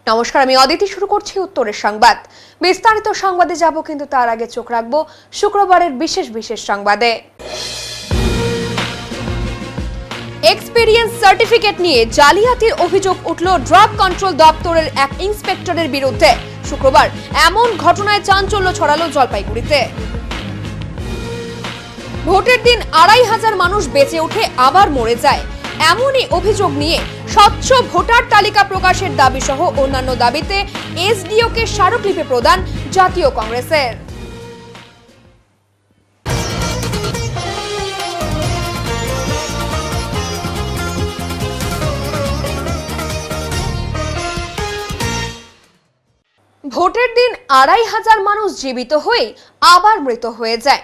নমস্কার, আমি অদিতি। শুরু করছি উত্তরের সংবাদ। বিস্তারিত সংবাদে যাব, কিন্তু তার আগে চোখ রাখবো শুক্রবারের বিশেষ সংবাদে। এক্সপেরিয়েন্স সার্টিফিকেট নিয়ে জালিয়াতির অভিযোগ উঠল ড্রাগ কন্ট্রোল দপ্তরের এক ইন্সপেক্টরের বিরুদ্ধে। শুক্রবার এমন ঘটনায় চাঞ্চল্য ছড়ালো জলপাইগুড়িতে। ভোটের দিন ২৫০০ মানুষ বেঁচে ওঠে আবার মরে যায়, এমনই অভিযোগ নিয়ে স্বচ্ছ ভোটার তালিকা প্রকাশের দাবি সহ অন্যান্য দাবিতে এসডিওকে স্মারকলিপি প্রদান জাতীয় কংগ্রেসের। ভোটের দিন ২৫০০ মানুষ জীবিত হয়ে আবার মৃত হয়ে যায়,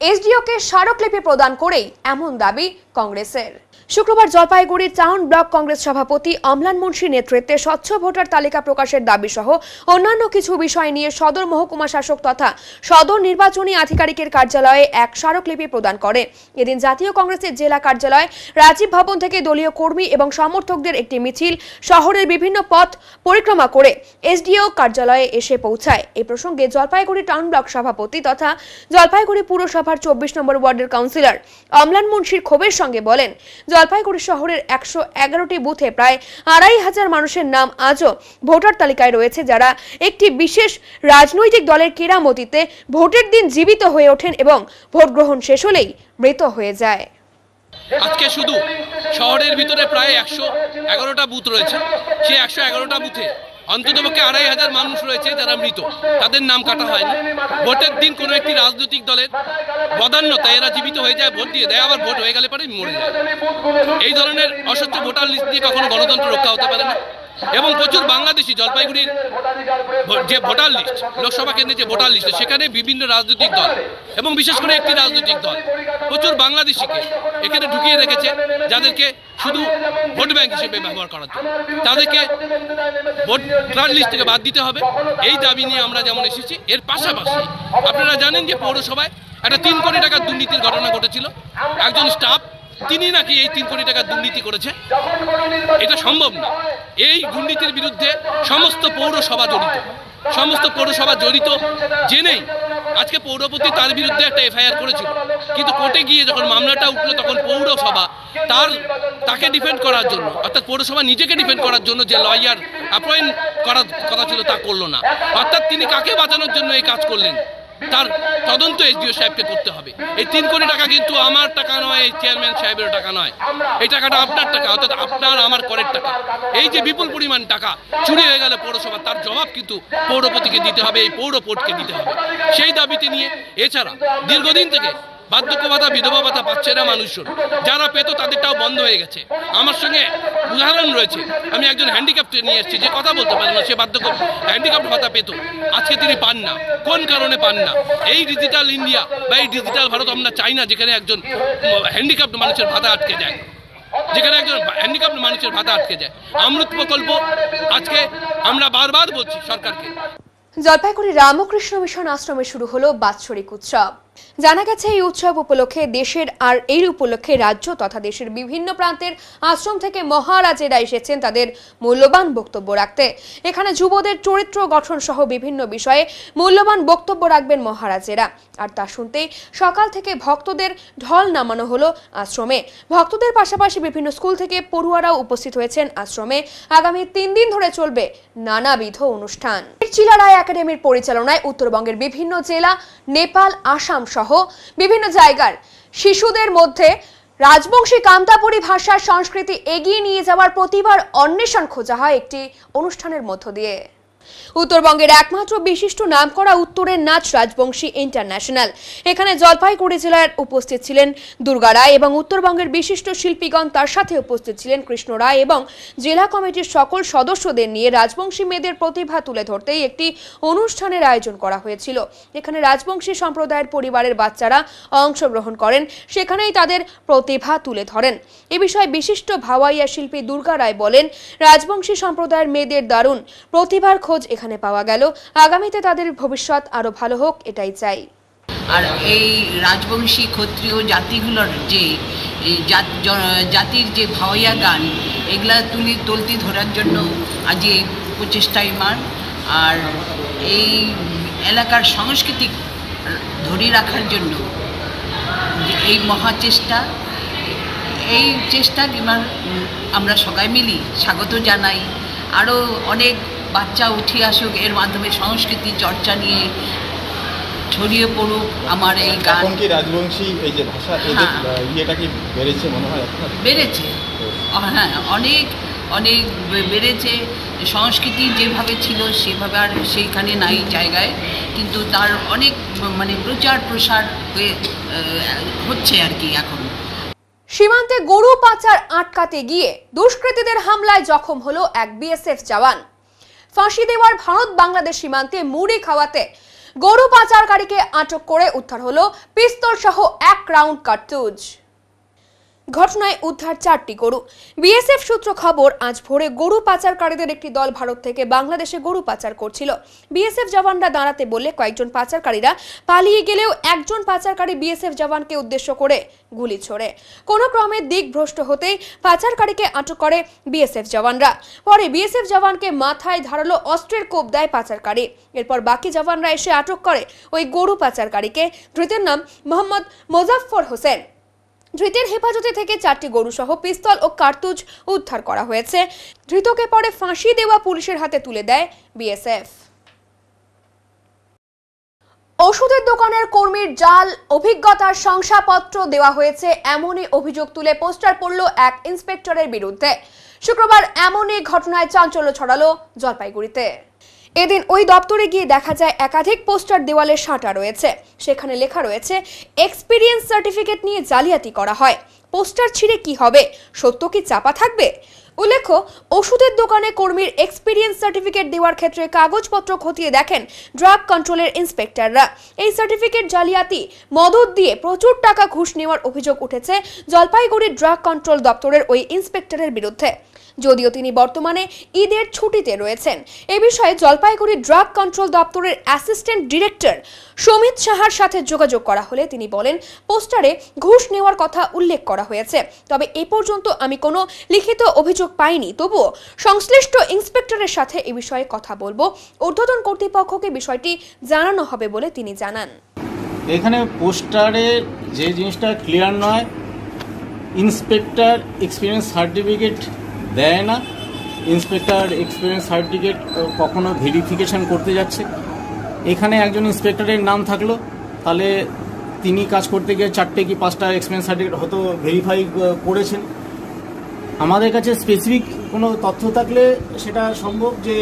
এসডিওকে স্মারকলিপি প্রদান করেই এমন দাবি কংগ্রেসের। শুক্রবার জলপাইগুড়ির টাউন ব্লক কংগ্রেস সভাপতি অম্লান মুন্সির নেতৃত্বে স্বচ্ছ ভোটার তালিকা প্রকাশের দাবি সহ অন্যান্য কিছু বিষয় নিয়ে সদর মহকুমা শাসক তথা সদর নির্বাচনী আধিকারিকের কার্যালয়ে এক স্মারকলিপি প্রদান করে। এদিন জাতীয় কংগ্রেসের জেলা কার্যালয় রাজীব ভবন থেকে দলীয় কর্মী এবং সমর্থকদের একটি মিছিল শহরের বিভিন্ন পথ পরিক্রমা করে এসডিও কার্যালয়ে এসে পৌঁছায়। এই প্রসঙ্গে জলপাইগুড়ি টাউন ব্লক সভাপতি তথা জলপাইগুড়ি পুরসভার ২৪ নম্বর ওয়ার্ডের কাউন্সিলর অম্লান মুন্সির ক্ষোভের সঙ্গে বলেন, জলপাইগুড়ি শহরের ১১১টি বুথে প্রায় ২৫০০ মানুষের নাম আজও ভোটার তালিকায় রয়েছে, যারা একটি বিশেষ রাজনৈতিক দলের কেরামতিতে ভোটের দিন জীবিত হয়ে ওঠেন এবং ভোট গ্রহণ শেষ হলেই মৃত হয়ে যায়। আজকে শুধু শহরের ভিতরে প্রায় ১১১টা বুথ রয়েছে, সেই ১১১টা বুথে অন্ততপক্ষে ২৫০০ মানুষ রয়েছে যারা মৃত, তাদের নাম কাটা হয়নি। ভোটের দিন কোনো একটি রাজনৈতিক দলের বদান্যতা এরা জীবিত হয়ে যায়, ভোট দিয়ে দেয়, আবার ভোট হয়ে গেলে পরে মরে যায়। এই ধরনের অস্বচ্ছ ভোটার লিস্ট দিয়ে কখনো গণতন্ত্র রক্ষা হতে পারে না। এবং প্রচুর বাংলাদেশি জলপাইগুড়ির যে ভোটার লিস্ট, লোকসভা কেন্দ্রে যে ভোটার লিস্ট, সেখানে বিভিন্ন রাজনৈতিক দল এবং বিশেষ করে একটি রাজনৈতিক দল প্রচুর বাংলাদেশিকে এখানে ঢুকিয়ে রেখেছে, যাদেরকে শুধু ভোট ব্যাংক হিসেবে ব্যবহার করার জন্য। তাদেরকে ভোটার লিস্ট থেকে বাদ দিতে হবে, এই দাবি নিয়ে আমরা যেমন এসেছি। এর পাশাপাশি আপনারা জানেন যে পৌরসভায় একটা ৩ কোটি টাকার দুর্নীতির ঘটনা ঘটেছিল। একজন স্টাফ, তিনি নাকি এই ৩ কোটি টাকার দুর্নীতি করেছে। এটা সম্ভব না। এই দুর্নীতির বিরুদ্ধে সমস্ত পৌরসভা জড়িত জেনেই আজকে পৌরপতি তার বিরুদ্ধে একটা এফআইআর করেছিল, কিন্তু কোর্টে গিয়ে যখন মামলাটা উঠলো তখন পৌরসভা তাকে ডিফেন্ড করার জন্য, অর্থাৎ পৌরসভা নিজেকে ডিফেন্ড করার জন্য যে লয়ার অ্যাপয়েন্ট করার কথা ছিল তা করলো না। অর্থাৎ তিনি কাকে বাঁচানোর জন্য এই কাজ করলেন, তার তদন্ত এসডিও সাহেবকে করতে হবে। এই ৩ কোটি টাকা কিন্তু আমার টাকা নয়, এই চেয়ারম্যান সাহেবের টাকা নয়, এই টাকাটা আপনার টাকা, অর্থাৎ আপনার আমার করের টাকা। এই যে বিপুল পরিমাণ টাকা চুরি হয়ে গেল পৌরসভা, তার জবাব কিন্তু পৌরপতিকে দিতে হবে, এই পৌর বোর্ডকে দিতে হবে। সেই দাবিতে নিয়ে এছাড়া দীর্ঘদিন থেকে বার্ধক্য ভাতা, বিধবা ভাতা পাচ্ছে না মানুষজন, যারা পেত তাদেরটাও বন্ধ হয়ে গেছে। আমার সঙ্গে উদাহরণ রয়েছে, আমি একজন হ্যান্ডিক্যাপ্ট নিয়ে এসেছি, যে কথা বলতে পারে না, সে হ্যান্ডিক্যাপ্ট ভাতা পেত, আজকে তিনি পান না। কোন কারণে পান না? এই ডিজিটাল ইন্ডিয়া বা এই ডিজিটাল ভারত আমরা চাই না, যেখানে একজন হ্যান্ডিক্যাপ্ট মানুষের ভাতা আটকে যায়, অমৃত প্রকল্প আজকে আমরা বারবার বলছি সরকারকে। জলপাইগুড়ি রামকৃষ্ণ মিশন আশ্রমে শুরু হলো বাৎসরিক উৎসব। জানা গেছে, এই উৎসব উপলক্ষে রাজ্য তথা দেশের বিভিন্ন প্রান্তের আশ্রম থেকে মহারাজেরা এসেছেন তাদের মূল্যবান বক্তব্য রাখতে। এখানে যুবদের চরিত্র গঠন সহ বিভিন্ন বিষয়ে মূল্যবান বক্তব্য রাখবেন মহারাজেরা। আর তা শুনতেই সকাল থেকে ভক্তদের ঢল নামানো হলো আশ্রমে। ভক্তদের পাশাপাশি বিভিন্ন স্কুল থেকে পড়ুয়ারাও উপস্থিত হয়েছেন আশ্রমে। আগামী ৩ দিন ধরে চলবে নানাবিধ অনুষ্ঠান। চিলা রায় একাডেমির পরিচালনায় উত্তরবঙ্গের বিভিন্ন জেলা, নেপাল, আসাম সহ বিভিন্ন জায়গার শিশুদের মধ্যে রাজবংশী কামতাপুরী ভাষার সংস্কৃতি এগিয়ে নিয়ে যাওয়ার প্রতিভার অন্বেষণ খোঁজা হয় একটি অনুষ্ঠানের মধ্য দিয়ে। উত্তরবঙ্গের একমাত্র বিশিষ্ট নামকরা উত্তরের নাচ রাজবংশী ইন্টারন্যাশনাল। এখানে জলপাইগুড়ি জেলার উপস্থিত ছিলেন দুর্গা রায় এবং উত্তরবঙ্গের বিশিষ্ট শিল্পীগণ, তার সাথে উপস্থিত ছিলেন কৃষ্ণ রায় এবং জেলা কমিটির সকল সদস্যদের নিয়ে রাজবংশী মেয়েদের প্রতিভা তুলে ধরতেই একটি অনুষ্ঠানের আয়োজন করা হয়েছিল। এখানে রাজবংশী সম্প্রদায়ের পরিবারের বাচ্চারা অংশগ্রহণ করেন, সেখানেই তাদের প্রতিভা তুলে ধরেন। এ বিষয়ে বিশিষ্ট ভাওয়াইয়া শিল্পী দুর্গা রায় বলেন, রাজবংশী সম্প্রদায়ের মেয়েদের দারুণ প্রতিভার খোঁজ এখানে পাওয়া গেল। আগামীতে তাদের ভবিষ্যৎ আরো ভালো হোক, এটাই চাই। আর এই রাজবংশী ক্ষত্রিয় জাতিগুলোর যে জাতির যে ভাওয়াইয়া গান, এগুলা তুলতি ধরার জন্য আজ প্রচেষ্টাই মান। আর এই এলাকার সংস্কৃতি ধরে রাখার জন্য এই মহাচেষ্টা, এই চেষ্টা আমরা সবাই মিলি স্বাগত জানাই। আরও অনেক বাচ্চা উঠে আসুক, এর মাধ্যমে সংস্কৃতি চর্চা নিয়ে ছড়িয়ে পড়ুক আমার এই গান। এখন কি রাজবংশী এই যে ভাষা ইয়েটা কি বেড়েছে মনে হয়? বেড়েছে, হ্যাঁ, অনেক অনেক বেড়েছে। সংস্কৃতি যেভাবে ছিল সেভাবে আর সেইখানে নাই জায়গায়, কিন্তু তার অনেক প্রচার প্রসার হচ্ছে আর কি। এখন সীমান্তে গরু পাচার আটকাতে গিয়ে দুষ্কৃতীদের হামলায় জখম হলো এক বিএসএফ জওয়ান। ফাঁসি দেওয়ার ভারত বাংলাদেশ সীমান্তে মুড়ি খাওয়াতে গরু পাচারকারীকে আটক করে উদ্ধার হলো পিস্তল সহ 1 রাউন্ড কার্তুজ। ঘটনায় উদ্ধার 4টি গরু। বিএসএফ সূত্র খবর, আজ ভোরে গরু পাচারকারীদের একটি দল ভারত থেকে বাংলাদেশে গরু পাচার করছিল। বিএসএফ জওয়ানরা দাঁড়াতে বললে কয়েকজন পাচারকারীরা পালিয়ে গেলেও একজন পাচারকারী বিএসএফ জওয়ানকে উদ্দেশ্য করে গুলি ছোড়ে। কোনো ক্রমে দিক ভ্রষ্ট হতেই পাচারকারীকে আটক করে বিএসএফ জওয়ানরা। পরে বিএসএফ জওয়ানকে মাথায় ধারালো অস্ত্রের কোপ দেয় পাচারকারী। এরপর বাকি জওয়ানরা এসে আটক করে ওই গরু পাচারকারীকে। ধৃতের নাম মোহাম্মদ মোজাফফর হোসেন। ধৃতের হেফাজতে থেকে 4টি গরু সহ পিস্তল ও কার্তুজ উদ্ধার করা হয়েছে। ধৃতকে পরে ফাঁসি দেওয়া পুলিশের হাতে তুলে দেয় বিএসএফ। ওষুধের দোকানের কর্মীর জাল অভিজ্ঞতার শংসাপত্র দেওয়া হয়েছে এমনই অভিযোগ তুলে পোস্টার পড়ল এক ইন্সপেক্টরের বিরুদ্ধে। শুক্রবার এমনই ঘটনায় চাঞ্চল্য ছড়ালো জলপাইগুড়িতে। এদিন ওই দপ্তরে গিয়ে দেখা যায় একাধিক পোস্টার দেওয়ালে সাঁটা রয়েছে। সেখানে লেখা রয়েছে এক্সপিরিয়েন্স সার্টিফিকেট নিয়ে জালিয়াতি করা হয়। পোস্টার ছিঁড়ে কি হবে? সত্য কি চাপা থাকবে? উল্লেখ্য, ওষুধের দোকানে কর্মীর এক্সপিরিয়েন্স সার্টিফিকেট দেওয়ার ক্ষেত্রে কাগজপত্র খতিয়ে দেখেন ড্রাগ কন্ট্রোলের ইন্সপেক্টররা। এই সার্টিফিকেট জালিয়াতি, মদত দিয়ে প্রচুর টাকা ঘুষ নেওয়ার অভিযোগ উঠেছে জলপাইগুড়ি ড্রাগ কন্ট্রোল দপ্তরের ওই ইন্সপেক্টরের বিরুদ্ধে। যদিও তিনি বর্তমানে ঈদের ছুটিতে রয়েছেন। এ বিষয়ে জলপাইগুড়ি ড্রাগ কন্ট্রোল দপ্তরের অ্যাসিস্ট্যান্ট ডিরেক্টর সমিত সাহার সাথে যোগাযোগ করা হলে তিনি বলেন, পোস্টারে ঘুষ নেওয়ার কথা উল্লেখ করা হয়েছে, তবে এ পর্যন্ত আমি কোনো লিখিত অভিযোগ পাইনি। তবুও সংশ্লিষ্ট ইন্সপেক্টরের সাথে এ বিষয়ে কথা বলবো। ঊর্ধ্বতন কর্তৃপক্ষকে বিষয়টি জানানো হবে বলে তিনি জানান। এখানে পোস্টারে যে জিনিসটা ক্লিয়ার নয়, ইন্সপেক্টর এক্সপিরিয়েন্স সার্টিফিকেট দেয় না। ইন্সপেক্টর এক্সপিরিয়েন্স সার্টিফিকেট কখনো ভেরিফিকেশন করতে যাচ্ছে, এখানে একজন ইন্সপেক্টরের নাম থাকলো, তাহলে তিনি কাজ করতে গিয়ে 4টে কি 5টা এক্সপিরিয়েন্স সার্টিফিকেট হয়তো ভেরিফাই করেছেন। আমাদের কাছে স্পেসিফিক কোনো তথ্য থাকলে সেটা সম্ভব যে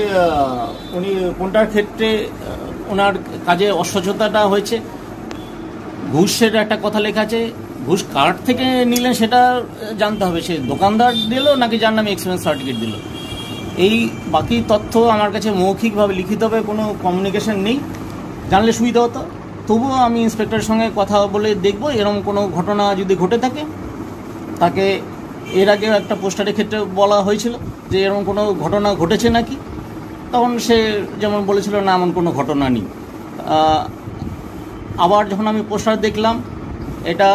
উনি কোনটার ক্ষেত্রে ওনার কাজে অস্বচ্ছতাটা হয়েছে। ঘুষের একটা কথা লেখা আছে, ঘুষ কার থেকে নিলেন সেটা জানতে হবে, সে দোকানদার দিল নাকি যার নামে এক্সপিরিয়েন্স সার্টিফিকেট দিল। এই বাকি তথ্য আমার কাছে মৌখিকভাবে লিখিতভাবে কোনো কমিউনিকেশন নেই, জানলে সুবিধা হতো। তবুও আমি ইন্সপেক্টরের সঙ্গে কথা বলে দেখব, এরকম কোনো ঘটনা যদি ঘটে থাকে। তাকে এর আগে একটা পোস্টারের ক্ষেত্রে বলা হয়েছিল যে এরকম কোনো ঘটনা ঘটেছে নাকি, তখন সে যেমন বলেছিল না এমন কোনো ঘটনা নেই। আবার যখন আমি পোস্টার দেখলাম এটা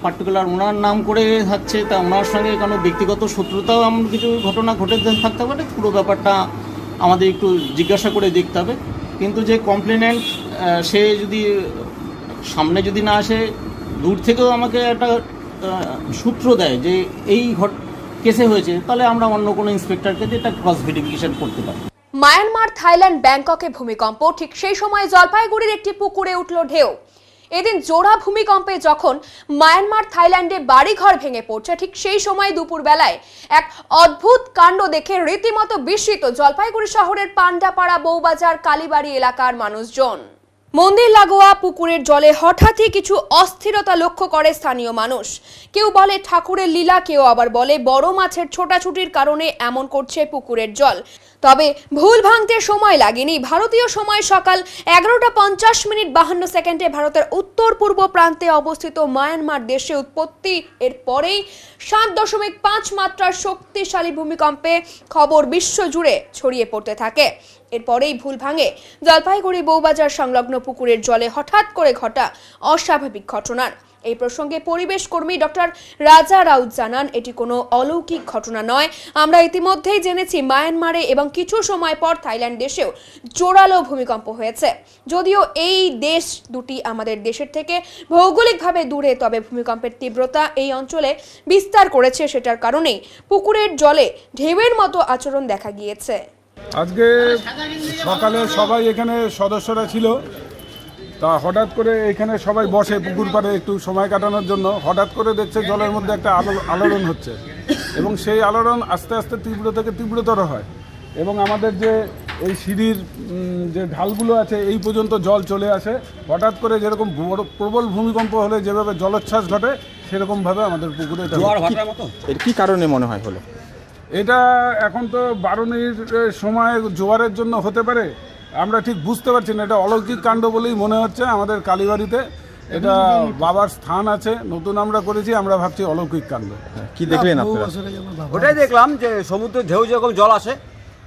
পার্টিকুলার ওনার নাম করে থাকছে, তা ওনার সঙ্গে কোনো ব্যক্তিগত শত্রুতাও এমন কিছু ঘটনা ঘটে থাকতে পারে। পুরো ব্যাপারটা আমাদের একটু জিজ্ঞাসা করে দেখতে হবে। কিন্তু যে কমপ্লেনেন্ট সে যদি সামনে যদি না আসে, দূর থেকেও আমাকে একটা সূত্র দেয় যে এই কেসে হয়েছে, তাহলে আমরা অন্য কোনো ইন্সপেক্টরকে দিয়ে এটা ক্রস ভেরিফিকেশন করতে পারি। মায়ানমার, থাইল্যান্ড, ব্যাংককে ভূমিকম্প, ঠিক সেই সময় জলপাইগুড়ির একটি পুকুরে উঠল ঢেউ। এদিন জোড়া ভূমিকম্পে যখন মায়ানমার, থাইল্যান্ডে বাড়িঘর ভেঙে পড়ছে, ঠিক সেই সময় দুপুর বেলায় এক অদ্ভুত কাণ্ড দেখে রীতিমতো বিস্মিত জলপাইগুড়ি শহরের পান্ডাপাড়া, বউবাজার, কালীবাড়ি এলাকার মানুষজন। মন্দির লাগোয়া পুকুরের জলে হঠাৎই কিছু অস্থিরতা লক্ষ্য করে স্থানীয় মানুষ। কেউ বলে ঠাকুরের লীলা, কেউ আবার বলে বড় মাছের ছোটাছুটির কারণে এমন করছে পুকুরের জল। তবে ভুল ভাঙতে সময় লাগেনি। ভারতীয় সময় সকাল 11টা 50 মিনিট 52 সেকেন্ডে ভারতের উত্তর পূর্ব প্রান্তে অবস্থিত মায়ানমার দেশে উৎপত্তি। এর পরেই 7.5 মাত্রার শক্তিশালী ভূমিকম্পে খবর বিশ্বজুড়ে ছড়িয়ে পড়তে থাকে। এরপরেই ভুল ভাঙে জলপাইগুড়ি বউবাজার সংলগ্ন পুকুরের জলে হঠাৎ করে ঘটা অস্বাভাবিক ঘটনার। এই প্রসঙ্গে পরিবেশ কর্মী ডক্টর রাজা রাউত জানান, এটি কোনো অলৌকিক ঘটনা নয়। আমরা ইতিমধ্যেই জেনেছি মায়ানমারে এবং কিছু সময় পর থাইল্যান্ড দেশেও জোরালো ভূমিকম্প হয়েছে। যদিও এই দেশ দুটি আমাদের দেশের থেকে ভৌগোলিকভাবে দূরে, তবে ভূমিকম্পের তীব্রতা এই অঞ্চলে বিস্তার করেছে। সেটার কারণেই পুকুরের জলে ঢেউয়ের মতো আচরণ দেখা গিয়েছে। আজকে সকালে সবাই এখানে সদস্যরা ছিল, তা হঠাৎ করে এখানে সবাই বসে পুকুর পাড়ে একটু সময় কাটানোর জন্য। হঠাৎ করে দেখছে জলের মধ্যে একটা আলোড়ন হচ্ছে এবং সেই আলোড়ন আস্তে আস্তে তীব্র থেকে তীব্রতর হয় এবং আমাদের যে এই সিঁড়ির যে ঢালগুলো আছে এই পর্যন্ত জল চলে আসে। হঠাৎ করে যেরকম প্রবল ভূমিকম্প হলে যেভাবে জলোচ্ছ্বাস ঘটে সেরকমভাবে আমাদের পুকুরে এর কি কারণে মনে হয় হলো? এটা এখন তো বারণের সময় জোয়ারের জন্য হতে পারে, আমরা ঠিক বুঝতে পারছি না। এটা অলৌকিক কাণ্ড বলেই মনে হচ্ছে। আমাদের কালীবাড়িতে এটা বাবার স্থান আছে, নতুন আমরা করেছি, আমরা ভাবছি অলৌকিক কাণ্ড। কি দেখলেন আপনারা? ওটাই দেখলাম যে সমুদ্রের ঢেউ যেরকম জল আসে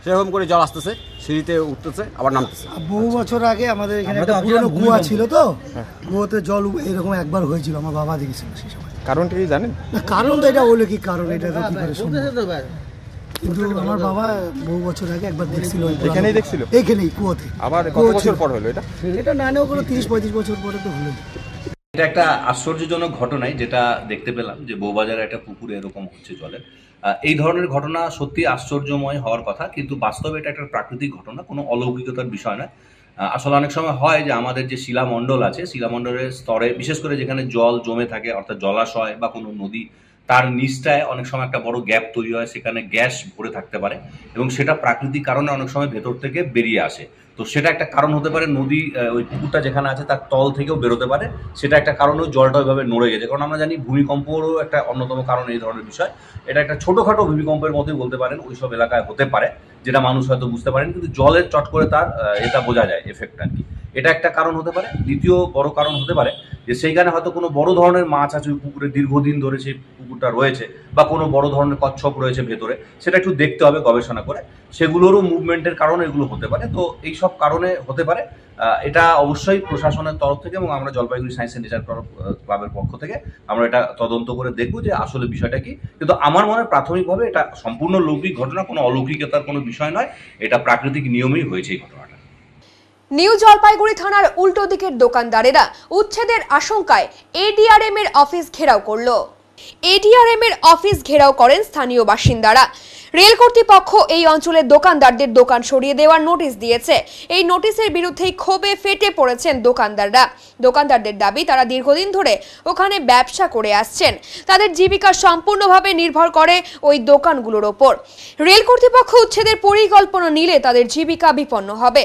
সেরকম করে জল আসতেছে, সিঁড়িতে উঠতেছে আবার নামতেছে। বহু বছর আগে আমাদের এখানে একটা পুরনো কুয়া ছিল, তো কুয়োতে জল এরকম একবার হয়েছিল, আমার বাবা দেখেছিল সেই সময়। কারণটা কি জানেন? না, কারণ তো এটা অলৌকিক কারণ, এটা তো কি করে সম্ভব? কিন্তু আমার বাবা বহু বছর আগে একবার দেখছিল, এখানেই দেখছিল, এইখানেই কুয়োতে। আবার কত বছর পর হলো এটা? এটা না নেও কোনো 30-35 বছর পরে তো হলো। এটা একটা আশ্চর্যজনক ঘটনাই যেটা দেখতে পেলাম, যে বউবাজারে একটা পুকুরে এরকম হচ্ছে জলের। এই ধরনের ঘটনা সত্যি আশ্চর্যময় হওয়ার কথা, কিন্তু বাস্তবে এটা একটা প্রাকৃতিক ঘটনা, কোনো অলৌকিকতার বিষয় নয়। আসলে অনেক সময় হয় যে আমাদের যে শিলামণ্ডল আছে, শিলামণ্ডলের স্তরে বিশেষ করে যেখানে জল জমে থাকে, অর্থাৎ জলাশয় বা কোনো নদী, তার নিচটায় অনেক সময় একটা বড় গ্যাপ তৈরি হয়, সেখানে গ্যাস ভরে থাকতে পারে এবং সেটা প্রাকৃতিক কারণে অনেক সময় ভেতর থেকে বেরিয়ে আসে। তো সেটা একটা কারণ হতে পারে। নদী ওই পুকুরটা যেখানে আছে তার তল থেকেও বেরোতে পারে, সেটা একটা কারণেও জলটা ওইভাবে নড়ে গেছে। কারণ আমরা জানি ভূমিকম্পরও একটা অন্যতম কারণ এই ধরনের বিষয়। এটা একটা ছোটোখাটো ভূমিকম্পের মতোই বলতে পারেন, ওইসব এলাকায় হতে পারে যেটা মানুষ হয়তো বুঝতে পারেন, কিন্তু জলের চট করে তার এটা বোঝা যায় এফেক্ট আর কি। এটা একটা কারণ হতে পারে। দ্বিতীয় বড় কারণ হতে পারে যে সেইখানে হয়তো কোনো বড় ধরনের মাছ আছে ওই পুকুরে, দীর্ঘদিন ধরে সেই পুকুরটা রয়েছে, বা কোনো বড় ধরনের কচ্ছপ রয়েছে ভেতরে, সেটা একটু দেখতে হবে গবেষণা করে। সেগুলোরও মুভমেন্টের কারণে এগুলো হতে পারে। তো এইসব কারণে হতে পারে। এটা অবশ্যই প্রশাসনের তরফ থেকে এবং আমরা জলপাইগুড়ি সায়েন্স অ্যান্ড নেচার ক্লাবের পক্ষ থেকে আমরা এটা তদন্ত করে দেখবো যে আসলে বিষয়টা কি। কিন্তু আমার মনে হয় প্রাথমিকভাবে এটা সম্পূর্ণ লৌকিক ঘটনা, কোনো অলৌকিকতার কোনো বিষয় নয়, এটা প্রাকৃতিক নিয়মেই হয়েছে এই ঘটনাটা। নিউ জলপাইগুড়ি থানার উল্টো দিকের দোকানদারেরা উচ্ছেদের আশঙ্কায় এডিআরএম এর অফিস ঘেরাও করলো। এডিআরএম এর অফিস ঘেরাও করেন স্থানীয় বাসিন্দারা। রেল কর্তৃপক্ষ এই অঞ্চলের দোকানদারদের দোকান সরিয়ে দেওয়ার নোটিশ দিয়েছে। এই নোটিশের বিরুদ্ধেই ক্ষোভে ফেটে পড়েছেন দোকানদাররা। দোকানদারদের দাবি, তারা দীর্ঘদিন ধরে ওখানে ব্যবসা করে আসছেন, তাদের জীবিকা সম্পূর্ণভাবে নির্ভর করে ওই দোকানগুলোর ওপর। রেল কর্তৃপক্ষ উচ্ছেদের পরিকল্পনা নিলে তাদের জীবিকা বিপন্ন হবে।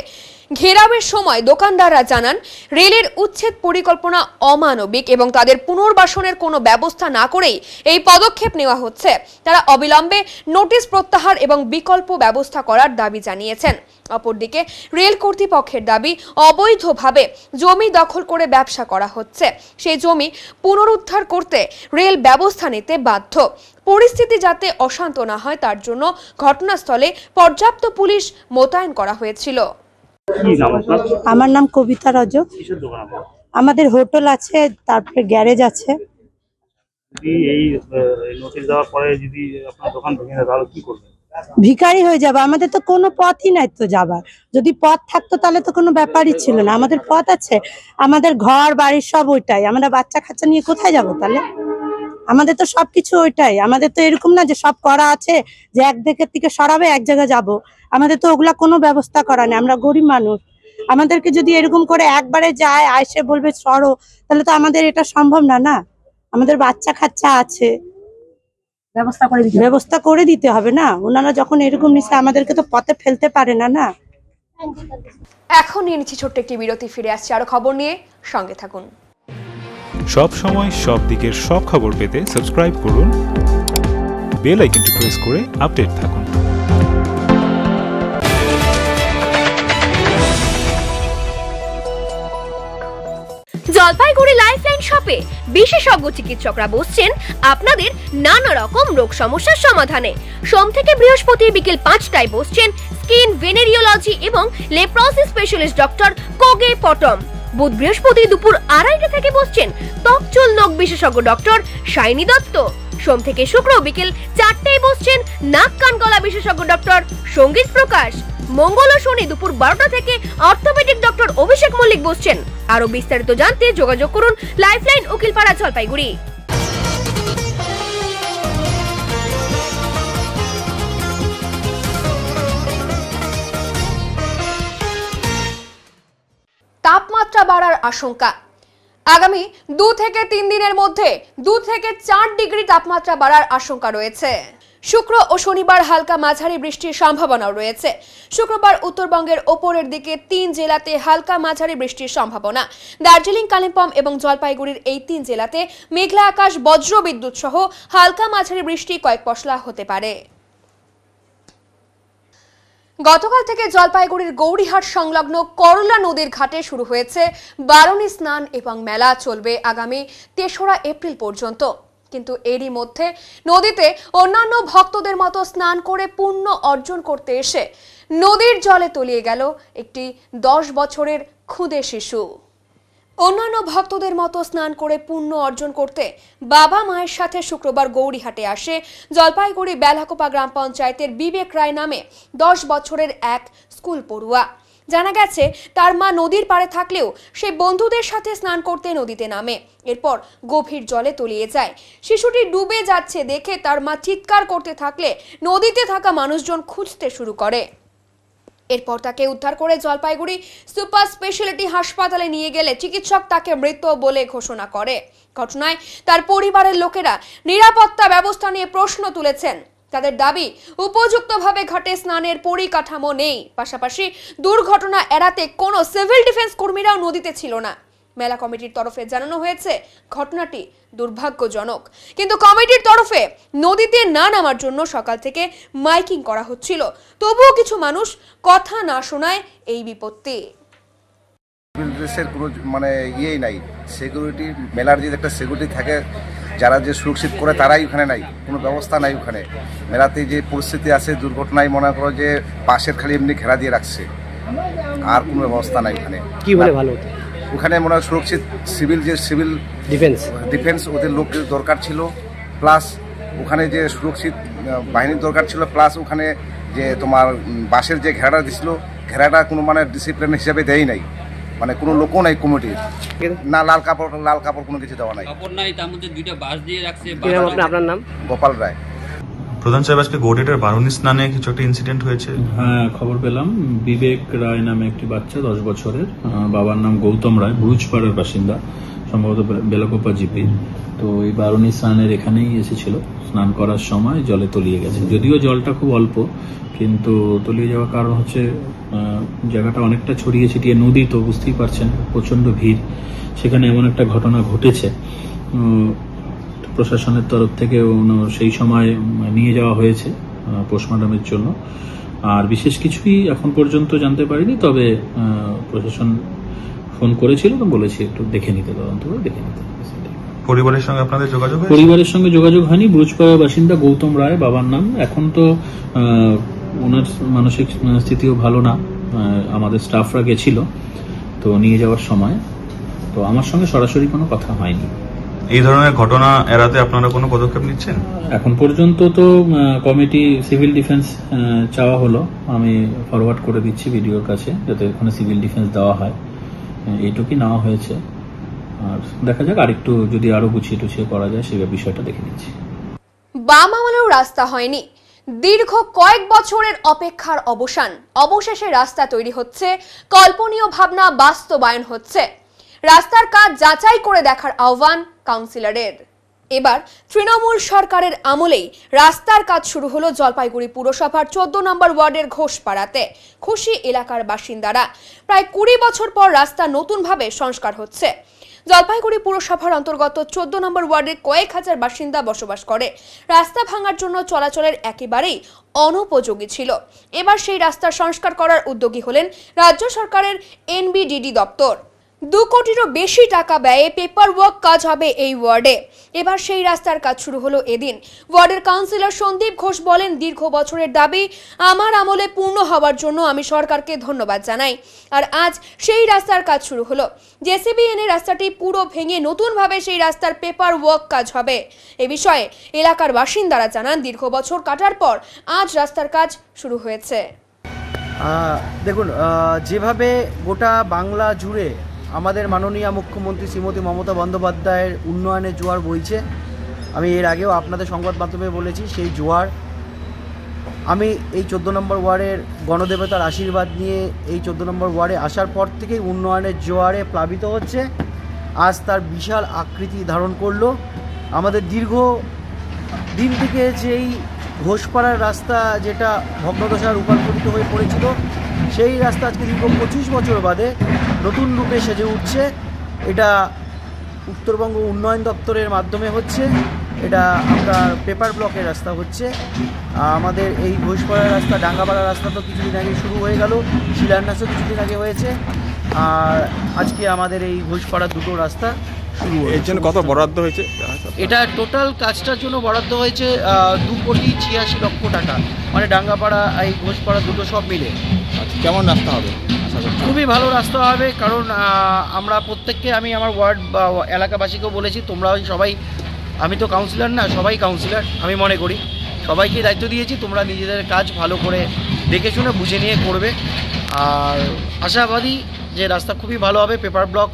ঘেরাওয়ের সময় দোকানদাররা জানান, রেলের উচ্ছেদ পরিকল্পনা অমানবিক এবং তাদের পুনর্বাসনের কোনো ব্যবস্থা না করেই এই পদক্ষেপ নেওয়া হচ্ছে। তারা অবিলম্বে নোটিশ প্রত্যাহার এবং বিকল্প ব্যবস্থা করার দাবি জানিয়েছেন। অপরদিকে রেল কর্তৃপক্ষের দাবি, অবৈধভাবে জমি দখল করে ব্যবসা করা হচ্ছে, সেই জমি পুনরুদ্ধার করতে রেল ব্যবস্থা নিতে বাধ্য। পরিস্থিতি যাতে অশান্ত না হয় তার জন্য ঘটনাস্থলে পর্যাপ্ত পুলিশ মোতায়েন করা হয়েছিল। আমার নাম কবিতা রজ। আমাদের হোটেল আছে, তারপরে গ্যারেজ আছে। ভিখারি হয়ে যাবে, আমাদের তো কোনো পথই নাই তো যাবার। যদি পথ থাকতো তাহলে তো কোনো ব্যাপারই ছিল না। আমাদের পথ আছে, আমাদের ঘর বাড়ি সব ওইটাই। আমরা বাচ্চা কাচ্চা নিয়ে কোথায় যাব তাহলে? আমাদের তো সবকিছু ওইটাই। আমাদের তো এরকম না যে সব করা আছে যে এক দিকের থেকে সরাবে এক জায়গায় যাব। আমাদের তো ওগুলা কোনো ব্যবস্থা করা নেই। আমরা গরিব মানুষ, আমাদেরকে যদি এরকম করে একবারে যায় আইসে বলবে সরো, তাহলে তো আমাদের এটা সম্ভব না। না, আমাদের বাচ্চা কাচ্চা আছে, ব্যবস্থা করে দিতে হবে না? ওনারা যখন এরকম নিচ্ছে আমাদেরকে তো পথে ফেলতে পারে না। না, এখন নিয়ে নিচ্ছি ছোট্ট একটি বিরতি, ফিরে আসছি আরো খবর নিয়ে, সঙ্গে থাকুন। সব সময় সব দিকের সব খবর পেতে সাবস্ক্রাইব করুন, বেল আইকনটি প্রেস করে আপডেট থাকুন। জলপাইগুড়ি লাইফলাইন শপে বিশেষজ্ঞ চিকিৎসকরা বসছেন আপনাদের নানা রকম রোগ সমস্যার সমাধানে। সোম থেকে বৃহস্পতি বিকেল 5টায় বসছেন স্কিন ভেনেরিওলজি এবং লেপ্রোসি স্পেশালিস্ট ডক্টর কোগে পটম। বুধ বৃহস্পতি দুপুর 2:30 থেকে বসছেন ত্বক চুল নখ বিশেষজ্ঞ ডক্টর শাইনি দত্ত। সোম থেকে শুক্র বিকেল 4টায় বসছেন নাক কান গলা বিশেষজ্ঞ ডক্টর সঙ্গীত প্রকাশ। মঙ্গল ও শনি দুপুর 12টা থেকে অর্থোপেডিক ডক্টর অভিষেক মল্লিক বসছেন। আরো বিস্তারিত জানতে যোগাযোগ করুন লাইফলাইন উকিলপাড়া জলপাইগুড়ি। তাপমাত্রা বাড়ার আশঙ্কা। আগামী 2 থেকে 3 দিনের মধ্যে 2 থেকে 4 ডিগ্রি তাপমাত্রা বাড়ার আশঙ্কা রয়েছে। শুক্র ও শনিবার হালকা মাঝারি বৃষ্টির সম্ভাবনাও রয়েছে। শুক্রবার উত্তরবঙ্গের ওপরের দিকে 3 জেলাতে হালকা মাঝারি বৃষ্টির সম্ভাবনা। দার্জিলিং, কালিম্পং এবং জলপাইগুড়ির এই 3 জেলাতে মেঘলা আকাশ, বজ্র বিদ্যুৎ সহ হালকা মাঝারি বৃষ্টি কয়েক পশলা হতে পারে। গতকাল থেকে জলপাইগুড়ির গৌরীহাট সংলগ্ন করলা নদীর ঘাটে শুরু হয়েছে বারুণী স্নান এবং মেলা। চলবে আগামী 3রা এপ্রিল পর্যন্ত। কিন্তু এরই মধ্যে নদীতে অন্যান্য ভক্তদের মতো স্নান করে পুণ্য অর্জন করতে এসে নদীর জলে তলিয়ে গেল একটি 10 বছরের খুদে শিশু। অন্যান্য ভক্তদের মতো স্নান করে পুণ্য অর্জন করতে বাবা মায়ের সাথে শুক্রবার গৌরীহাটে আসে জলপাইগুড়ি বেলাকোপা গ্রাম পঞ্চায়েতের বিবেক রায় নামে 10 বছরের এক স্কুল পড়ুয়া। জানা গেছে তার মা নদীর পাড়ে থাকলেও সে বন্ধুদের সাথে স্নান করতে নদীতে নামে। এরপর গভীর জলে তলিয়ে যায়। শিশুটি ডুবে যাচ্ছে দেখে তার মা চিৎকার করতে থাকলে নদীতে থাকা মানুষজন খুঁজতে শুরু করে। এরপর তাকে উদ্ধার করে জলপাইগুড়ি সুপার স্পেশালিটি হাসপাতালে নিয়ে গেলে চিকিৎসক তাকে মৃত বলে ঘোষণা করে। ঘটনায় তার পরিবারের লোকেরা নিরাপত্তা ব্যবস্থা নিয়ে প্রশ্ন তুলেছেন। তাদের দাবি, উপযুক্তভাবে ঘাটে স্নানের পরিকাঠামো নেই, পাশাপাশি দুর্ঘটনা এড়াতে কোনো সিভিল ডিফেন্স কর্মীরাও নদীতে ছিল না। মেলা কমিটির তরফে জানানো হয়েছে ঘটনাটি দুর্ভাগ্যজনক, কিন্তু কমিটির তরফে নদীতে না নামার জন্য সকাল থেকে মাইকিং করা হচ্ছিল। তবুও কিছু মানুষ কথা না শোনায় এই বিপত্তি। দেশের কোনো মানে ইয়েই নাই, সিকিউরিটি মেলার যে একটা সিকিউরিটি থাকে যারা যে সুরক্ষিত করে তারাই ওখানে নাই, কোনো ব্যবস্থা নাই ওখানে। মেলাতে যে পরিস্থিতি আছে দুর্ঘটনায় মনে করো যে পাশের খালি এমনি ঘেরা দিয়ে রাখছে, আর কোনো ব্যবস্থা নাই ওখানে। কি বলে ভালো হতো ওখানে মনে হয় সুরক্ষিত সিভিল ডিফেন্স ওদের লোক দরকার ছিল, প্লাস ওখানে যে সুরক্ষিত বাহিনীর দরকার ছিল, প্লাস ওখানে যে তোমার বাসের যে ঘেরাটা দিছিল ঘেরাটা কোনো মানে ডিসিপ্লিন হিসাবে দেয় নাই, মানে কোনো লোকও নাই কমিটির, না লাল কাপড় কোনো কিছু দেওয়া নাই, কাপড় নাই, তার মধ্যে 2টা বাস দিয়ে রাখছে। আপনার নাম? গোপাল রায়। প্রধান সাহেব, আজকে গৌরীহাটের বারুণী স্নানে কিছু একটা ইনসিডেন্ট হয়েছে। হ্যাঁ, খবর পেলাম। বিবেক রায় নামে একটি বাচ্চা 10 বছরের, বাবার নাম গৌতম রায়, ভুরুজপাড়ার বাসিন্দা, সম্ভবত বেলাকোপা জিপি। তো এই বারুণী স্নানের এখানেই এসেছিল, স্নান করার সময় জলে তলিয়ে গেছে। যদিও জলটা খুব অল্প, কিন্তু তলিয়ে যাওয়ার কারণ হচ্ছে জায়গাটা অনেকটা ছড়িয়ে ছিটিয়ে নদী, তো বুঝতেই পারছেন প্রচন্ড ভিড়। সেখানে এমন একটা ঘটনা ঘটেছে, প্রশাসনের তরফ থেকে সেই সময় নিয়ে যাওয়া হয়েছে পোস্টমর্টমের জন্য। আর বিশেষ কিছুই এখন পর্যন্ত জানতে পারিনি, তবে প্রশাসন ফোন করেছিল তো বলেছি একটু দেখে নিতে, তদন্ত করে দেখে নিতে। পরিবারের সঙ্গে আপনাদের যোগাযোগ? পরিবারের সঙ্গে যোগাযোগ হয়নি। ব্রুজপাড়ার বাসিন্দা গৌতম রায় বাবার নাম। এখন তো ওনার মানসিক স্থিতিও ভালো না, আমাদের স্টাফরা গেছিল তো নিয়ে যাওয়ার সময়, তো আমার সঙ্গে সরাসরি কোনো কথা হয়নি। এই ধরনের ঘটনা এড়াতে আপনারা কোনো পদক্ষেপ নিচ্ছেন? এখন পর্যন্ত তো কমিটি সিভিল ডিফেন্স চাওয়া হলো, আমি ফরওয়ার্ড করে দিচ্ছি ভিডিওর কাছে যাতে ওখানে সিভিল ডিফেন্স দেওয়া হয়, এইটুকুই নেওয়া হয়েছে। আর দেখা যাক আরেকটু যদি আরো গুছিয়ে টুছিয়ে করা যায় সেই বিষয়টা দেখে নিচ্ছি। বাম আমলেও রাস্তা হয়নি, দীর্ঘ কয়েক বছরের অপেক্ষার অবসান। অবশেষে রাস্তা তৈরি হচ্ছে, কল্পনীয় ভাবনা বাস্তবায়ন হচ্ছে। রাস্তার কাজ যাচাই করে দেখার আহ্বান কাউন্সিলরের। এবার তৃণমূল সরকারের আমলেই রাস্তার কাজ শুরু হলো জলপাইগুড়ি পুরসভার 14 নম্বর ওয়ার্ডের ঘোষপাড়াতে। খুশি এলাকার বাসিন্দারা। প্রায় 20 বছর পর রাস্তা নতুনভাবে সংস্কার হচ্ছে। জলপাইগুড়ি পুরসভার অন্তর্গত 14 নম্বর ওয়ার্ডের কয়েক হাজার বাসিন্দা বসবাস করে। রাস্তা ভাঙার জন্য চলাচলের একেবারেই অনুপযোগী ছিল। এবার সেই রাস্তা সংস্কার করার উদ্যোগী হলেন রাজ্য সরকারের NBDD দপ্তর। 2 কোটিরও বেশি টাকা ব্যয়ে পেপার ওয়ার্ক কাজ হবে এই ওয়ার্ডে। এবার সেই রাস্তার কাজ শুরু হলো এদিন। ওয়ার্ডের কাউন্সিলর সন্দীপ ঘোষ বলেন, দীর্ঘ বছরের দাবি আমার আমলে পূর্ণ হওয়ার জন্য আমি সরকারকে ধন্যবাদ জানাই। আর আজ সেই রাস্তার কাজ শুরু হলো। জেসিবি এনে রাস্তাটি পুরো ভেঙে নতুনভাবে সেই রাস্তার পেপার ওয়ার্ক কাজ হবে। এ বিষয়ে এলাকার বাসিন্দারা জানান, দীর্ঘ বছর কাটার পর আজ রাস্তার কাজ শুরু হয়েছে। দেখুন, যেভাবে গোটা বাংলা জুড়ে আমাদের মাননীয় মুখ্যমন্ত্রী শ্রীমতী মমতা বন্দ্যোপাধ্যায়ের উন্নয়নের জোয়ার বইছে, আমি এর আগেও আপনাদের সংবাদ মাধ্যমে বলেছি, সেই জোয়ার আমি এই 14 নম্বর ওয়ার্ডের গণদেবতার আশীর্বাদ নিয়ে এই 14 নম্বর ওয়ার্ডে আসার পর থেকেই উন্নয়নের জোয়ারে প্লাবিত হচ্ছে। আজ তার বিশাল আকৃতি ধারণ করলো। আমাদের দীর্ঘ দিন থেকে যেই ঘোষপাড়ার রাস্তা, যেটা ভগ্নদশায় রূপান্তরিত হয়ে পড়েছিল, সেই রাস্তা আজকে দীর্ঘ 25 বছর বাদে নতুন রূপে সেজে উঠছে। এটা উত্তরবঙ্গ উন্নয়ন দপ্তরের মাধ্যমে হচ্ছে। এটা আপনার পেপার ব্লকের রাস্তা হচ্ছে। আমাদের এই ঘোষপাড়ার রাস্তা, ডাঙ্গাপাড়ার রাস্তা তো কিছুদিন আগে শুরু হয়ে গেল, শিলান্যাসও কিছুদিন আগে হয়েছে। আর আজকে আমাদের এই ঘোষপাড়ার দুটো রাস্তা শুরু হয়েছে। এর জন্য কত বরাদ্দ হয়েছে? এটা টোটাল কাজটার জন্য বরাদ্দ হয়েছে 2,86,00,000 টাকা, মানে ডাঙ্গাপাড়া এই ঘোষপাড়া দুটো সব মিলে। কেমন রাস্তা হবে? খুবই ভালো রাস্তা হবে, কারণ আমরা প্রত্যেককে, আমি আমার ওয়ার্ড বা এলাকাবাসীকেও বলেছি, তোমরা সবাই, আমি তো কাউন্সিলর না, সবাই কাউন্সিলর আমি মনে করি, সবাইকে দায়িত্ব দিয়েছি, তোমরা নিজেদের কাজ ভালো করে দেখে শুনে বুঝে নিয়ে করবে। আর আশাবাদী যে রাস্তা খুবই ভালো হবে। পেপার ব্লক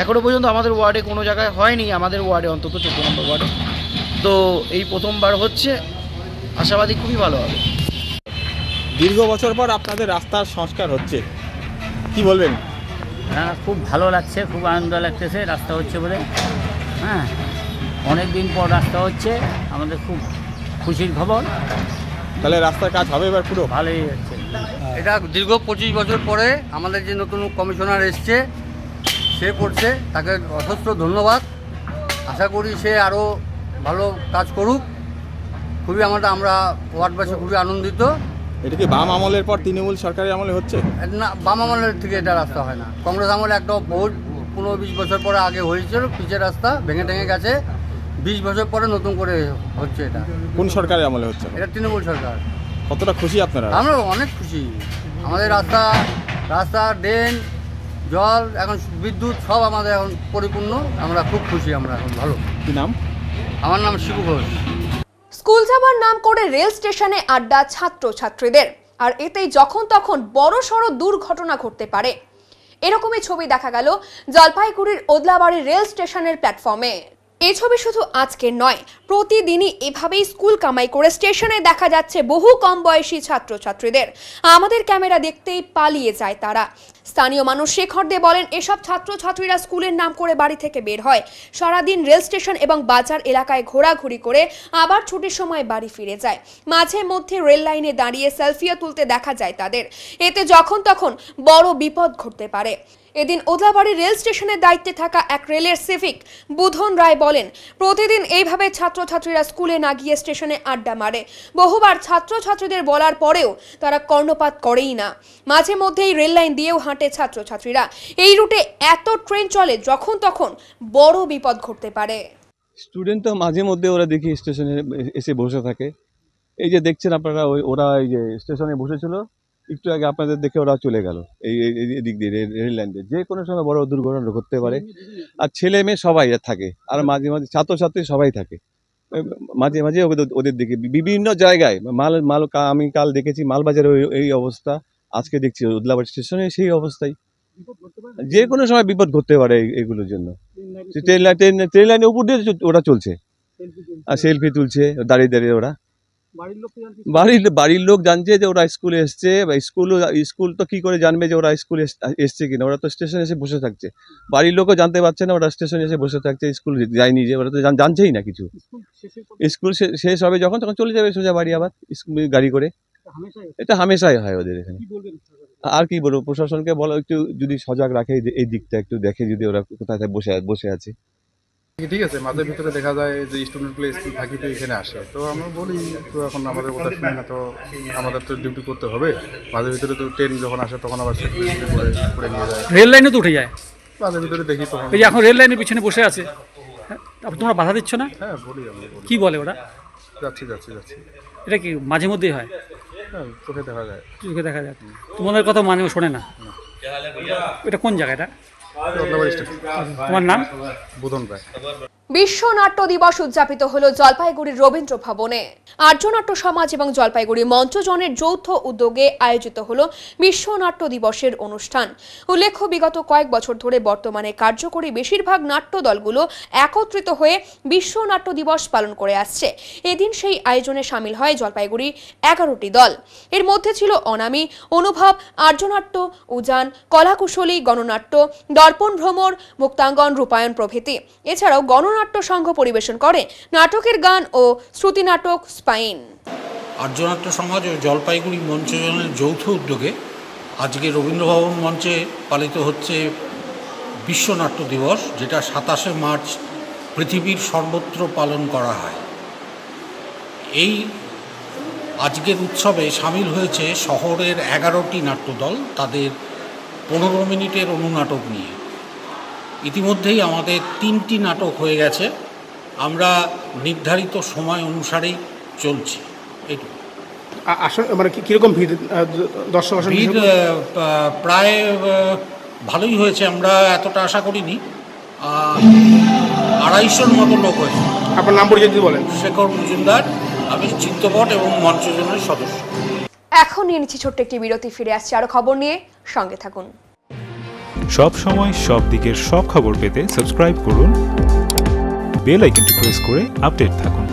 এখনও পর্যন্ত আমাদের ওয়ার্ডে কোনো জায়গায় হয়নি, আমাদের ওয়ার্ডে অন্তত 14 নম্বর ওয়ার্ডে, তো এই প্রথমবার হচ্ছে। আশাবাদী খুবই ভালো হবে। দীর্ঘ বছর পর আপনাদের রাস্তার সংস্কার হচ্ছে, কি বলবেন? হ্যাঁ, খুব ভালো লাগছে, খুব আনন্দ লাগতেছে রাস্তা হচ্ছে বলে। হ্যাঁ, অনেক দিন পর রাস্তা হচ্ছে, আমাদের খুব খুশির খবর। তাহলে রাস্তার কাজ হবে এবার পুরো ভালোই হচ্ছে। এটা দীর্ঘ 25 বছর পরে আমাদের যে নতুন কমিশনার এসছে, সে করছে, তাকে অজস্র ধন্যবাদ। আশা করি সে আরও ভালো কাজ করুক। খুবই আমরা ওয়ার্ডবাসী খুবই আনন্দিত। এটা কি বাম আমলের পর তৃণমূল সরকারের আমলে হচ্ছে? না, বাম আমলের থেকে এটা রাস্তা হয় না। কংগ্রেস আমলে একটা বহুত 15-20 বছর পরে আগে হয়েছিল, পিচের রাস্তা ভেঙে টেঙে গেছে। 20 বছর পরে নতুন করে হচ্ছে। এটা কোন সরকারের আমলে হচ্ছে? এটা তৃণমূল সরকার। কতটা খুশি আপনারা? আমরা অনেক খুশি। আমাদের রাস্তা, ড্রেন, জল, এখন বিদ্যুৎ সব আমাদের এখন পরিপূর্ণ। আমরা খুব খুশি। আমরা এখন ভালো। কি নাম? আমার নাম শিবু ঘোষ। স্কুল যাবার নাম করে রেল স্টেশনে আড্ডা ছাত্রছাত্রীদের, আর এতেই যখন তখন বড়সড় দুর্ঘটনা ঘটতে পারে। এরকমই ছবি দেখা গেল জলপাইগুড়ির ওদলাবাড়ি রেল স্টেশনের প্ল্যাটফর্মে। এই ছবি শুধু আজকের নয়, প্রতিদিনই এভাবেই স্কুল কামাই করে স্টেশনে দেখা যাচ্ছে বহু কম বয়সী ছাত্রছাত্রীদের। আমাদের ক্যামেরা দেখতেই পালিয়ে যায় তারা। স্থানীয় মানুষ শেখর দে বলেন, এসব ছাত্রছাত্রীরা স্কুলের নাম করে বাড়ি থেকে বের হয়, সারাদিন রেল স্টেশন এবং বাজার এলাকায় ঘোরাঘুরি করে আবার ছুটির সময় বাড়ি ফিরে যায়। মাঝে মধ্যে রেল লাইনে দাঁড়িয়ে সেলফিও তুলতে দেখা যায় তাদের। এতে যখন তখন বড় বিপদ ঘটতে পারে। এদিন ওদলাবাড়ি রেল স্টেশনের দায়িত্বে থাকা এক রেলের সিভিক বুধন রায় বলেন, প্রতিদিন এইভাবে ছাত্রছাত্রীরা স্কুলে না গিয়ে স্টেশনে আড্ডা মারে। বহুবার ছাত্রছাত্রীদের বলার পরেও তারা কর্ণপাত করেই না। মাঝে মধ্যেই রেল লাইন দিয়েও হাঁটে ছাত্রছাত্রীরা। এই রুটে এত ট্রেন চলে, যখন তখন বড় বিপদ ঘটতে পারে। স্টুডেন্ট তো মাঝে মধ্যে ওরা দেখি স্টেশনে এসে বসে থাকে। এই যে দেখছেন আপনারা, ওরা এই যে স্টেশনে বসেছিল, একটু আগে আপনাদের দেখে ওরা চলে গেল এই দিক দিয়ে রেল লাইন দিয়ে। যে কোনো সময় বড় দুর্ঘটনা ঘটতে পারে। আর ছেলে মেয়ে সবাই থাকে, আর মাঝে মাঝে ছাত্রছাত্রী সবাই থাকে। মাঝে মাঝে ওদের দিকে বিভিন্ন জায়গায় আমি কাল দেখেছি মালবাজারে এই অবস্থা, আজকে দেখছি ওদলাবাড়ি স্টেশনে সেই অবস্থায়। যে কোনো সময় বিপদ ঘটতে পারে এইগুলোর জন্য। ট্রেন লাইনের উপর দিয়ে ওরা চলছে, আর সেলফি তুলছে দাঁড়িয়ে দাঁড়িয়ে। ওরা বাড়ির লোক জানছে যে ওরা স্কুলে এসছে, বা স্কুল তো কি করে জানবে যে ওরা স্কুলে এসছে কিনা? ওরা তো স্টেশনে এসে বসে থাকছে। বাড়ির লোকও জানতে পারছে না ওরা স্টেশনে এসে বসে থাকছে, স্কুল যায়নি, যে ওরা তো জানছেই না কিছু। স্কুল শেষ হবে যখন, তখন চলে যাবে সোজা বাড়ি আবার গাড়ি করে। এটা হামেশাই হয় ওদের এখানে। আর কি বলবো, প্রশাসনকে বলো একটু যদি সজাগ রাখে, এই দিকটা একটু দেখে, যদি ওরা কোথায় বসে আছে। ঠিক আছে, মাঝে ভিতরে দেখা যায় যে স্টুডেন্টগুলো স্কুল থাকি তো এখানে আসে, তো আমরা বলি তো এখন আমাদের কথা শুনে না, তো আমাদের তো ডিউটি করতে হবে। মাঝে ভিতরে তো ট্রেন যখন আসে তখন আবার করে নিয়ে যায়। রেল লাইনে তো উঠে যায়। মাঝে ভিতরে দেখি তো। এই যে এখন রেল লাইনের পিছনে বসে আছে, তোমরা বাধা দিচ্ছ না? হ্যাঁ বলি আমরা। কি বলে ওরা? যাচ্ছি যাচ্ছি যাচ্ছি। এটা কি মাঝে মধ্যেই হয়? হ্যাঁ চোখে দেখা যায়। চোখে দেখা যায়, তোমাদের কথা মানেও শোনে না। এটা কোন জায়গা এটা? তোমার নাম? বুধন রায়। বিশ্ব নাট্য দিবস উদযাপিত হলো জলপাইগুড়ির রবীন্দ্র ভবনে। আর্যনাট্য সমাজ এবং জলপাইগুড়ি মঞ্চজনের যৌথ উদ্যোগে আয়োজিত হলো বিশ্ব নাট্য দিবসের অনুষ্ঠান। উল্লেখ্য, বিগত কয়েক বছর ধরে বর্তমানে কার্যকরী বেশিরভাগ নাট্য দলগুলো একত্রিত হয়ে বিশ্ব নাট্য দিবস পালন করে আসছে। এদিন সেই আয়োজনে সামিল হয় জলপাইগুড়ি 11টি দল। এর মধ্যে ছিল অনামী, অনুভব, আর্যনাট্য, উজান, কলাকুশলী, গণনাট্য, দর্পণ ভ্রমর, মুক্তাঙ্গন, রূপায়ণ প্রভৃতি। এছাড়াও গণনাট্য সংঘ পরিবেশন করে নাটকের গান ও শ্রুতি নাটক স্পাইন। আর্যনাট্য সমাজ ও জলপাইগুড়ি মঞ্চজনের যৌথ উদ্যোগে আজকে রবীন্দ্রভবন মঞ্চে পালিত হচ্ছে বিশ্ব নাট্য দিবস, যেটা 27শে মার্চ পৃথিবীর সর্বত্র পালন করা হয়। এই আজকের উৎসবে সামিল হয়েছে শহরের 11টি নাট্যদল, তাদের 15 মিনিটের অনুনাটক নিয়ে। ইতিমধ্যেই আমাদের 3টি নাটক হয়ে গেছে, আমরা নির্ধারিত সময় অনুসারেই চলছি। এইটুকু। আসলে মানে কীরকম ভিড় দর্শক? ভিড় প্রায় ভালোই হয়েছে, আমরা এতটা আশা করিনি। 250-র মতো লোক হয়েছে। আপনার নাম পরিচয় বলেন? শেখর মজুমদার, আমি চিত্রপট এবং মঞ্চজনের সদস্য। এখন নিয়ে নিচ্ছি ছোট্ট একটি বিরতি, ফিরে আসছি আরো খবর নিয়ে, সঙ্গে থাকুন। সব সময় সব দিকের সব খবর পেতে সাবস্ক্রাইব করুন, বেল আইকনটি প্রেস করে আপডেট থাকুন।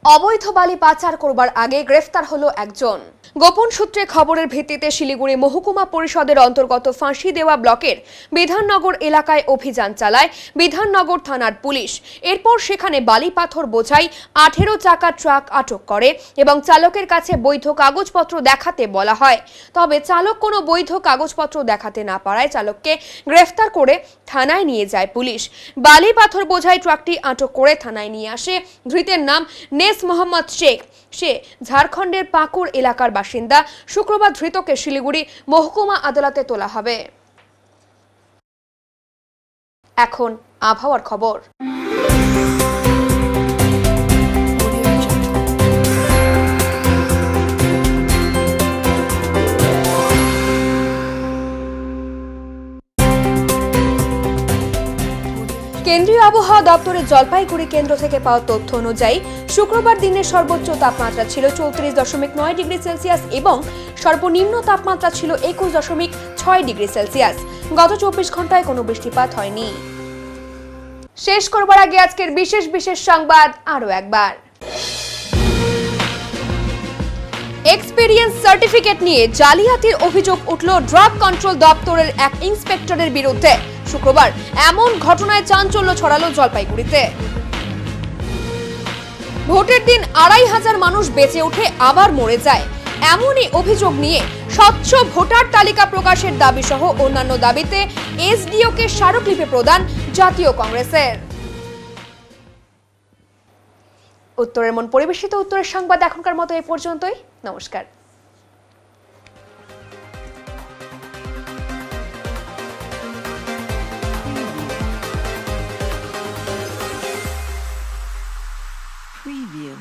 অবৈধ বালি পাচার করবার আগে গ্রেফতার হলো একজন। গোপন সূত্রে খবরের ভিত্তিতে শিলিগুড়ি মহকুমা পরিষদের অন্তর্গত ফাঁসি দেওয়া ব্লকের বিধাননগর এলাকায় অভিযান চালায় বিধাননগর থানার পুলিশ। এরপর সেখানে বালি পাথর বোঝাই 18 চাকা ট্রাক আটক করে এবং চালকের কাছে বৈধ কাগজপত্র দেখাতে বলা হয়। তবে চালক কোনো বৈধ কাগজপত্র দেখাতে না পারায় চালককে গ্রেফতার করে থানায় নিয়ে যায় পুলিশ। বালি পাথর বোঝাই ট্রাকটি আটক করে থানায় নিয়ে আসে ধৃতের নাম নেস মোহাম্মদ শেখ। সে ঝাড়খণ্ডের পাকুড় এলাকার বাসিন্দা। শুক্রবার ধৃতকে শিলিগুড়ি মহকুমা আদালতে তোলা হবে। এখন আবহাওয়ার খবর। কেন্দ্রীয় আবহাওয়া দপ্তরের জলপাইগুড়ি কেন্দ্র থেকে পাওয়া তথ্য অনুযায়ী শুক্রবার দিনের সর্বোচ্চ তাপমাত্রা ছিল 34.9 ডিগ্রি সেলসিয়াস এবং সর্বনিম্ন তাপমাত্রা ছিল 21.6 ডিগ্রি সেলসিয়াস। গত 24 ঘন্টায় কোনো বৃষ্টিপাত হয়নি। শেষ করবার আগে আজকের বিশেষ বিশেষ সংবাদ আরো একবার। এক্সপেরিয়েন্স সার্টিফিকেট নিয়ে জালিয়াতির অভিযোগ উঠল ড্রাগ কন্ট্রোল দপ্তরের এক ইন্সপেক্টরের বিরুদ্ধে। শুক্রবার এমন ঘটনায় চাঞ্চল্য ছড়ালো জলপাইগুড়িতে। ভোটের দিন 2500 মানুষ বেঁচে উঠে আবার মরে যায়, এমনই অভিযোগ নিয়ে স্বচ্ছ ভোটার তালিকা প্রকাশের দাবি সহ অন্যান্য দাবিতে এসডিওকে স্মারকলিপি প্রদান জাতীয় কংগ্রেসের। উত্তরের মন পরিবেশিত উত্তরের সংবাদ এখনকার মতো এই পর্যন্তই। নমস্কার। Preview.